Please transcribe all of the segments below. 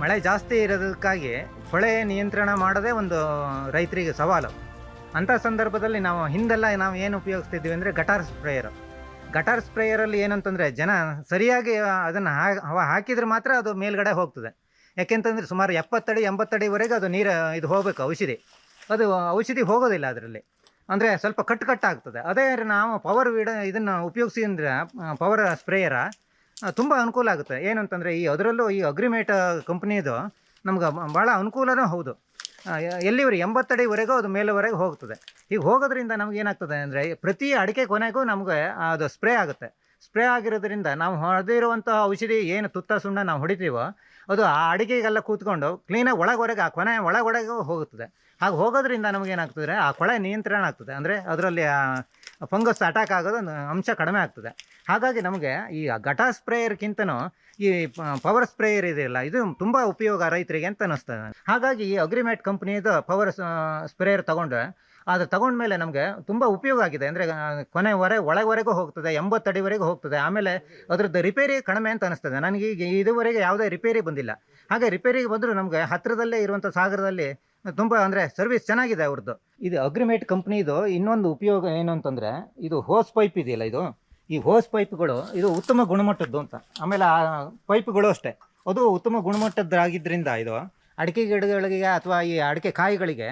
ಮಳೆ ಜಾಸ್ತಿ ಇರೋದಕ್ಕಾಗಿ ಹೊಳೆ ನಿಯಂತ್ರಣ ಮಾಡೋದೇ ಒಂದು ರೈತರಿಗೆ ಸವಾಲು. ಅಂಥ ಸಂದರ್ಭದಲ್ಲಿ ನಾವು ಹಿಂದೆಲ್ಲ ನಾವು ಏನು ಉಪಯೋಗಿಸ್ತಿದ್ವಿ ಅಂದರೆ ಗಟಾರ್ ಸ್ಪ್ರೇಯರಲ್ಲಿ ಏನಂತಂದರೆ ಜನ ಸರಿಯಾಗಿ ಅದನ್ನು ಹಾಕಿದರೆ ಮಾತ್ರ ಅದು ಮೇಲ್ಗಡೆ ಹೋಗ್ತದೆ. ಯಾಕೆಂತಂದರೆ ಸುಮಾರು 70 ಅಡಿ 80 ಅಡಿವರೆಗೆ ಅದು ನೀರು ಇದು ಹೋಗಬೇಕು ಅದು ಔಷಧಿ ಹೋಗೋದಿಲ್ಲ ಅದರಲ್ಲಿ, ಅಂದರೆ ಸ್ವಲ್ಪ ಕಟ್ಟಾಗ್ತದೆ. ಅದೇ ನಾವು ಇದನ್ನು ಉಪಯೋಗಿಸಿ ಅಂದರೆ ಪವರ್ ಸ್ಪ್ರೇಯರ ತುಂಬ ಅನುಕೂಲ ಆಗುತ್ತೆ. ಏನಂತಂದರೆ ಅದರಲ್ಲೂ ಈ ಅಗ್ರಿಮೇಟ್ ಕಂಪ್ನಿದು ನಮ್ಗೆ ಭಾಳ ಅನುಕೂಲನೂ ಹೌದು. ಎಲ್ಲಿವರೆಗೆ 80 ಅಡಿವರೆಗೂ ಅದು ಮೇಲುವರೆಗೆ ಹೋಗ್ತದೆ. ಈಗ ಹೋಗೋದ್ರಿಂದ ನಮ್ಗೆ ಏನಾಗ್ತದೆ ಅಂದರೆ ಪ್ರತಿ ಅಡಿಕೆ ಕೊನೆಗೂ ನಮಗೆ ಅದು ಸ್ಪ್ರೇ ಆಗಿರೋದ್ರಿಂದ ನಾವು ಹೊಡೆದಿರುವಂಥ ಔಷಧಿ ಏನು ತುತ್ತ ಸುಣ್ಣ ನಾವು ಹೊಡಿತೀವೋ ಅದು ಆ ಅಡಿಕೆಗೆಲ್ಲ ಕೂತ್ಕೊಂಡು ಕ್ಲೀನಾಗಿ ಒಳಗೊರೆಗೆ ಆ ಕೊನೆ ಒಳಗೊರೆಗೂ ಹೋಗುತ್ತದೆ. ಹಾಗೆ ಹೋಗೋದ್ರಿಂದ ನಮಗೇನಾಗ್ತದೆ ಆ ಕೊಳೆ ನಿಯಂತ್ರಣ ಆಗ್ತದೆ, ಅಂದರೆ ಅದರಲ್ಲಿ ಫಂಗಸ್ ಅಟ್ಯಾಕ್ ಆಗೋದು ಅಂಶ ಕಡಿಮೆ ಆಗ್ತದೆ. ಹಾಗಾಗಿ ನಮಗೆ ಈ ಗಟಾರ್ ಸ್ಪ್ರೇಯರ್ಗಿಂತನೂ ಈ ಪವರ್ ಸ್ಪ್ರೇಯರ್ ಇದೆಯಲ್ಲ ಇದು ತುಂಬ ಉಪಯೋಗ ರೈತರಿಗೆ ಅಂತ ಅನ್ನಿಸ್ತದೆ. ಹಾಗಾಗಿ ಈ ಅಗ್ರಿಮೇಟ್ ಕಂಪ್ನಿದು ಪವರ್ ಸ್ಪ್ರೇಯರ್ ಅದು ತಗೊಂಡ್ಮೇಲೆ ನಮಗೆ ತುಂಬ ಉಪಯೋಗ ಆಗಿದೆ. ಅಂದರೆ ಒಳವರೆಗೂ ಹೋಗ್ತದೆ, 80 ಅಡಿವರೆಗೂ ಹೋಗ್ತದೆ. ಆಮೇಲೆ ಅದರದ್ದು ರಿಪೇರಿ ಕಡಿಮೆ ಅಂತ ಅನಿಸ್ತದೆ ನನಗೆ. ಈಗ ಇದುವರೆಗೆ ಯಾವುದೇ ರಿಪೇರಿ ಬಂದಿಲ್ಲ. ಹಾಗೆ ರಿಪೇರಿಗೆ ಬಂದರೂ ನಮಗೆ ಹತ್ತಿರದಲ್ಲೇ ಇರುವಂಥ ಸಾಗರದಲ್ಲಿ ತುಂಬ ಅಂದರೆ ಸರ್ವಿಸ್ ಚೆನ್ನಾಗಿದೆ ಅವ್ರದ್ದು. ಇದು ಅಗ್ರಿಮೇಟ್ ಕಂಪ್ನಿದು ಇನ್ನೊಂದು ಉಪಯೋಗ ಏನು ಅಂತಂದರೆ ಇದು ಹೋಸ್ ಪೈಪ್ ಇದೆಯಲ್ಲ, ಈ ಹೋಸ್ ಪೈಪ್ಗಳು ಇದು ಉತ್ತಮ ಗುಣಮಟ್ಟದ್ದು ಅಂತ. ಆಮೇಲೆ ಆ ಪೈಪ್ಗಳು ಅಷ್ಟೇ ಅದು ಉತ್ತಮ ಗುಣಮಟ್ಟದ್ದಾಗಿದ್ದರಿಂದ ಇದು ಅಡಿಕೆ ಗಿಡಗಳಿಗೆ ಅಥವಾ ಈ ಅಡಿಕೆ ಕಾಯಿಗಳಿಗೆ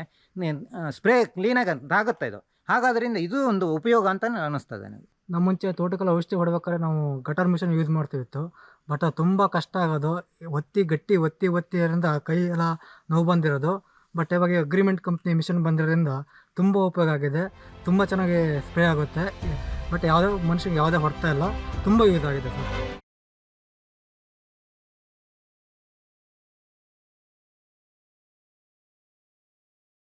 ಸ್ಪ್ರೇ ಕ್ಲೀನಾಗಿ ಆಗುತ್ತೆ ಇದು. ಹಾಗಾದ್ರಿಂದ ಇದು ಒಂದು ಉಪಯೋಗ ಅಂತ ಅನ್ನಿಸ್ತದೆ ನನಗೆ. ನಮ್ಮ ಮುಂಚೆ ತೋಟಕ್ಕೆಲ್ಲ ಔಷಧಿ ಹೊಡ್ಬೇಕಾದ್ರೆ ನಾವು ಗಟಾರ್ ಮಿಷನ್ ಯೂಸ್ ಮಾಡ್ತಿತ್ತು. ಬಟ್ ಅದು ತುಂಬ ಕಷ್ಟ ಆಗೋದು, ಒತ್ತಿ ಅದರಿಂದ ಕೈ ಎಲ್ಲ ನೋವು ಬಂದಿರೋದು. ಬಟ್ ಇವಾಗ ಅಗ್ರಿಮೆಂಟ್ ಕಂಪ್ನಿ ಮಿಷನ್ ಬಂದಿರೋದ್ರಿಂದ ತುಂಬ ಉಪಯೋಗ ಆಗಿದೆ, ತುಂಬ ಚೆನ್ನಾಗಿ ಸ್ಪ್ರೇ ಆಗುತ್ತೆ. ಬಟ್ ಯಾವುದೇ ಮನುಷ್ಯನಿಗೆ ಯಾವುದೇ ಹೊಡ್ತಾ ಇಲ್ಲ, ತುಂಬ ಯೂಸ್ ಆಗಿದೆ ಸರ್.